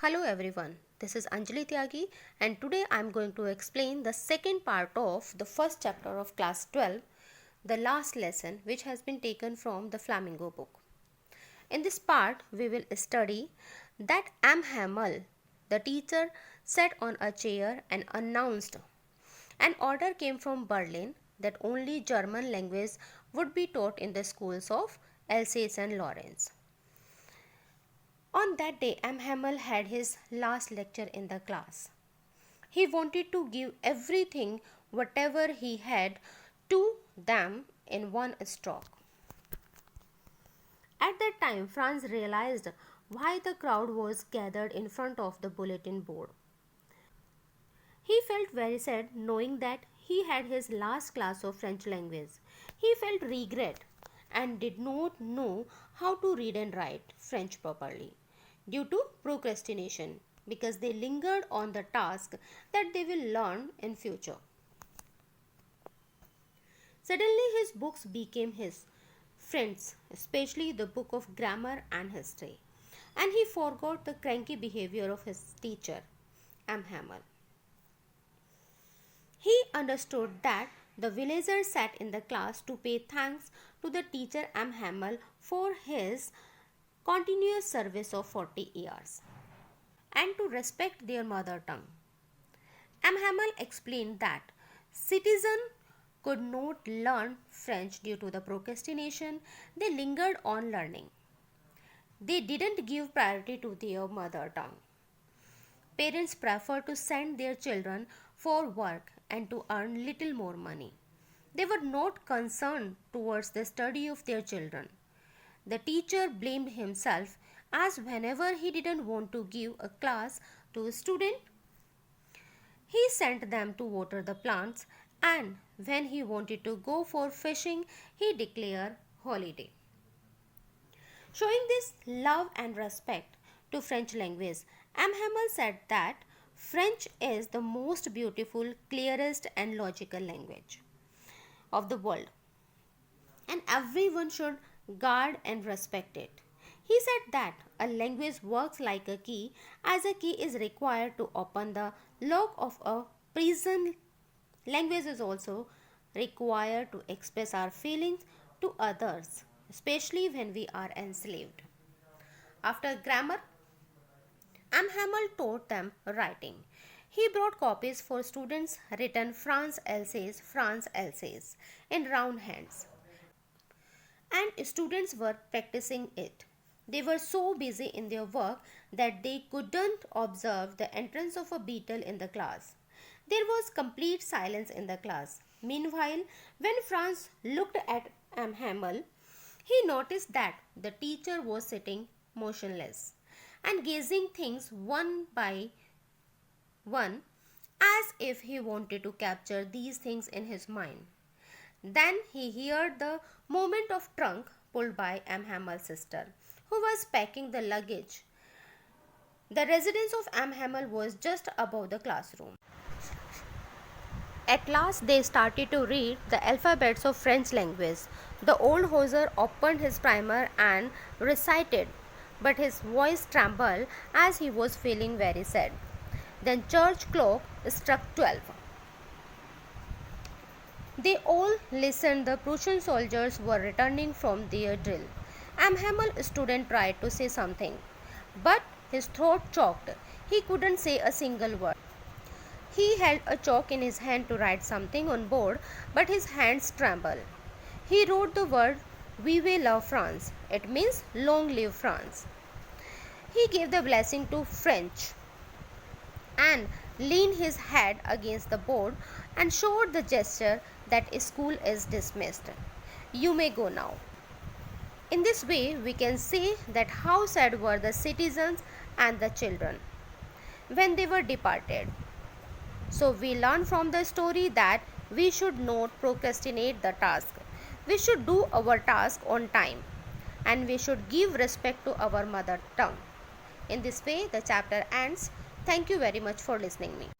Hello everyone, this is Anjali Tyagi and today I am going to explain the second part of the first chapter of class 12, the last lesson which has been taken from the Flamingo book. In this part, we will study that Hamel, the teacher, sat on a chair and announced an order came from Berlin that only German language would be taught in the schools of Alsace and Lorraine. On that day, Hamel had his last lecture in the class. He wanted to give everything, whatever he had, to them in one stroke. At that time, Franz realized why the crowd was gathered in front of the bulletin board. He felt very sad knowing that he had his last class of French language. He felt regret and did not know how to read and write French properly due to procrastination because they lingered on the task that they will learn in future. Suddenly his books became his friends, especially the book of grammar and history, and he forgot the cranky behavior of his teacher, Hamel. He understood that the villager sat in the class to pay thanks to the teacher Hamel for his continuous service of 40 years and to respect their mother tongue. Hamel explained that citizens could not learn French due to the procrastination. They lingered on learning. They didn't give priority to their mother tongue. Parents prefer to send their children for work and to earn little more money. They were not concerned towards the study of their children. The teacher blamed himself as whenever he didn't want to give a class to a student, he sent them to water the plants, and when he wanted to go for fishing, he declared holiday. Showing this love and respect to French language, Hamel said that French is the most beautiful, clearest and logical language of the world, and everyone should guard and respect it. He said that a language works like a key, as a key is required to open the lock of a prison. Language is also required to express our feelings to others, especially when we are enslaved. After grammar, Hamel taught them writing. He brought copies for students written France Alsace in round hands, and students were practicing it. They were so busy in their work that they couldn't observe the entrance of a beetle in the class. There was complete silence in the class. Meanwhile, when Franz looked at Hamel, he noticed that the teacher was sitting motionless and gazing things one by one as if he wanted to capture these things in his mind. Then he heard the movement of trunk pulled by Hamel's sister, who was packing the luggage. The residence of Hamel was just above the classroom. At last they started to read the alphabets of French language. The old hosier opened his primer and recited, but his voice trembled as he was feeling very sad. Then church clock struck 12. They all listened. The Prussian soldiers were returning from their drill. Hamel's student tried to say something, but his throat choked. He couldn't say a single word. He held a chalk in his hand to write something on board, but his hands trembled. He wrote the word "Vive la France." It means "Long live France." He gave the blessing to French and leaned his head against the board and showed the gesture that school is dismissed. You may go now. In this way, we can see that how sad were the citizens and the children when they were departed. So we learn from the story that we should not procrastinate the task. We should do our task on time, and we should give respect to our mother tongue. In this way, the chapter ends. Thank you very much for listening me.